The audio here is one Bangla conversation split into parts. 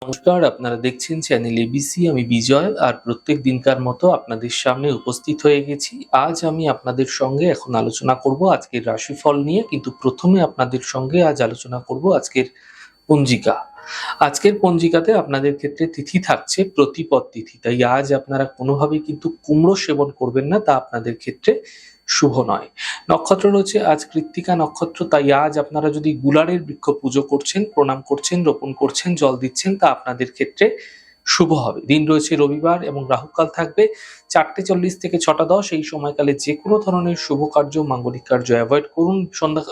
নমস্কার, আপনারা দেখছেন চ্যানেল এবিসি। আমি বিজয়, আর প্রত্যেক দিনকার মতো আপনাদের সামনে উপস্থিত হয়ে গেছি। আজ আমি আপনাদের সঙ্গে এখন আলোচনা করব আজকের রাশিফল নিয়ে, কিন্তু প্রথমে আপনাদের সঙ্গে আজ আলোচনা করব আজকের পঞ্জিকা। আজকের পঞ্জিকাতে আপনাদের ক্ষেত্রে তিথি থাকছে প্রতিপদ তিথি, তাই আজ আপনারা কোনোভাবেই কিন্তু কুমড়ো সেবন করবেন না, তা আপনাদের ক্ষেত্রে শুভ নয়। নক্ষত্র রয়েছে আজ কৃত্তিকা নক্ষত্র, তাই আজ আপনারা যদি গুলারের বৃক্ষ পুজো করছেন, প্রণাম করছেন, রোপণ করছেন, জল দিচ্ছেন, তা আপনাদের ক্ষেত্রে শুভ হবে। দিন রয়েছে রবিবার এবং রাহুকাল থাকবে 4:40 থেকে 6:10। এই সময়কালে যে কোনো ধরনের শুভ কার্য, মাঙ্গলিক কার্য অ্যাভয়েড করুন।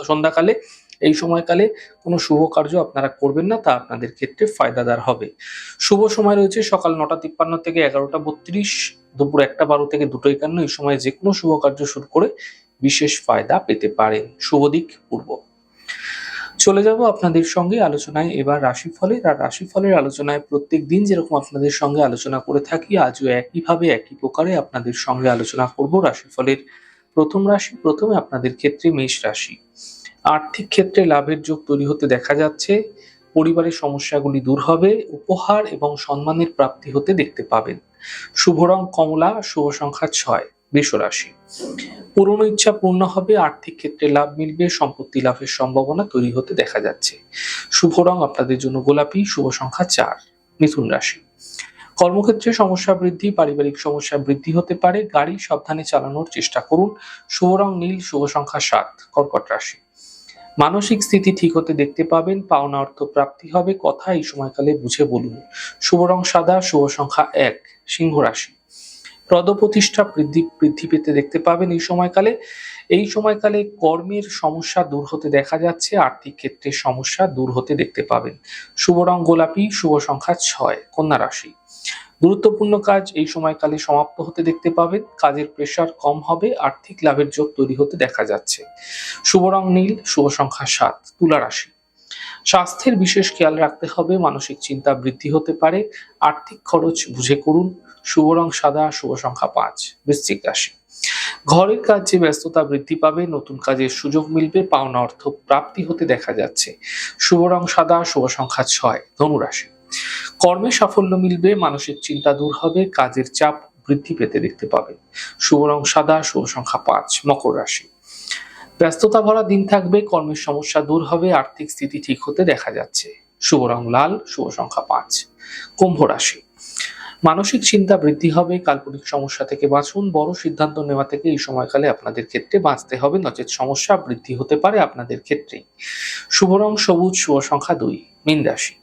সন্ধ্যাকালে এই সময়কালে কোনো শুভ কার্য আপনারা করবেন না, তা আপনাদের ক্ষেত্রে ফায়দাদার হবে। শুভ সময় রয়েছে সকাল 9:53 থেকে 11:32, দুপুর 1:12 থেকে 2:51। এই সময় যে কোনো শুভ কার্য শুরু করে বিশেষ ফায়দা পেতে পারেন। শুভ দিক পূর্ব। চলে যাব আপনাদের সঙ্গে আলোচনায় এবার রাশিফলের। আর রাশিফলের আলোচনায় প্রত্যেক দিন যেরকম আপনাদের সঙ্গে আলোচনা করে থাকি, আজও একইভাবে একই প্রকারে আপনাদের সঙ্গে আলোচনা করব রাশিফলের প্রথম রাশি। প্রথমে আপনাদের ক্ষেত্রে মেষ রাশি। আর্থিক ক্ষেত্রে লাভের যোগ তৈরি হতে দেখা যাচ্ছে। পরিবারের সমস্যাগুলি দূর হবে। উপহার এবং সম্মানের প্রাপ্তি হতে দেখতে পাবেন। শুভ রং কমলা, শুভ সংখ্যা 6। বৃষ রাশি। পুরনো ইচ্ছা পূর্ণ হবে। আর্থিক ক্ষেত্রে লাভ মিলবে। সম্পত্তি লাভের সম্ভাবনা তৈরি হতে দেখা যাচ্ছে। শুভ রং আপনাদের জন্য গোলাপি, শুভ সংখ্যা 4। মিথুন রাশি। কর্মক্ষেত্রে সমস্যা বৃদ্ধি, পারিবারিক সমস্যা বৃদ্ধি হতে পারে। গাড়ি সাবধানে চালানোর চেষ্টা করুন। শুভ রং নীল, শুভ সংখ্যা 7। কর্কট রাশি। মানসিক স্থিতি ঠিক হতে দেখতে পাবেন। পাওনা অর্থ প্রাপ্তি হবে। কথা এই সময়কালে বুঝে বলুন। শুভ রং সাদা, শুভ সংখ্যা 1। সিংহ রাশি। পদপ্রতিষ্ঠা বৃদ্ধি পেতে দেখতে পাবেন এই সময়কালে কর্মের সমস্যা দূর হতে দেখা যাচ্ছে। আর্থিক ক্ষেত্রে সমস্যা দূর হতে দেখতে পাবেন। শুভ রং গোলাপি, শুভ সংখ্যা 6। কন্যা রাশি। গুরুত্বপূর্ণ কাজ এই সময়কালে সমাপ্ত হতে দেখতে পাবেন। কাজের প্রেসার কম হবে। আর্থিক লাভের যোগ তৈরি হতে দেখা যাচ্ছে। শুভ রং নীল, শুভ সংখ্যা 7। তুলা রাশি। স্বাস্থ্যের বিশেষ খেয়াল রাখতে হবে। মানসিক চিন্তা বৃদ্ধি হতে পারে। আর্থিক খরচ বুঝে করুন। শুভ রং সাদা, শুভ সংখ্যা 5। বৃশ্চিক রাশি। ঘরের কাজে ব্যস্ততা বৃদ্ধি পাবে। নতুন কাজের সুযোগ মিলবে। পাওনা অর্থ প্রাপ্তি হতে দেখা যাচ্ছে। শুভ রং সাদা, শুভ সংখ্যা 6। ধনু রাশি। কর্মে সাফল্য মিলবে। মানসিক চিন্তা দূর হবে। কাজের চাপ বৃদ্ধি পেতে দেখতে পাবেন। শুভ রং সাদা, শুভ সংখ্যা 5। মকর রাশি। ব্যস্ততা ভরা দিন থাকবে। কর্মের সমস্যা দূর হবে। আর্থিক স্থিতি ঠিক হতে দেখা যাচ্ছে। শুভ রং লাল, শুভ সংখ্যা 5। কুম্ভ রাশি। মানসিক চিন্তা বৃদ্ধি হবে। কাল্পনিক সমস্যা থেকে বাঁচুন। বড় সিদ্ধান্ত নেওয়া থেকে এই সময়কালে আপনাদের ক্ষেত্রে বাঁচতে হবে, নচেত সমস্যা বৃদ্ধি হতে পারে আপনাদের ক্ষেত্রেই। শুভ রং সবুজ, শুভ সংখ্যা 2। মীন রাশি।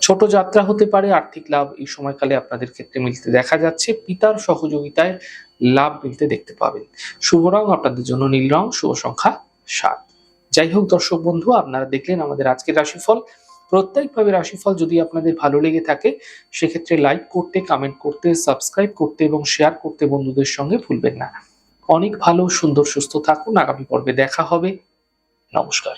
ছোট যাত্রা হতে পারে। আর্থিক লাভ এই সময়কালে আপনাদের ক্ষেত্রে মিলতে দেখা যাচ্ছে। পিতার সহযোগিতায় লাভ মিলতে দেখতে পাবেন। শুভ রং আপনাদের জন্য নীল রং, শুভ সংখ্যা 7। যাই হোক দর্শক বন্ধু, আপনারা দেখলেন আমাদের আজকের রাশিফল। প্রত্যেকভাবে রাশিফল যদি আপনাদের ভালো লেগে থাকে, সেক্ষেত্রে লাইক করতে, কমেন্ট করতে, সাবস্ক্রাইব করতে এবং শেয়ার করতে বন্ধুদের সঙ্গে ভুলবেন না। অনেক ভালো, সুন্দর, সুস্থ থাকুন। আগামী পর্বে দেখা হবে। নমস্কার।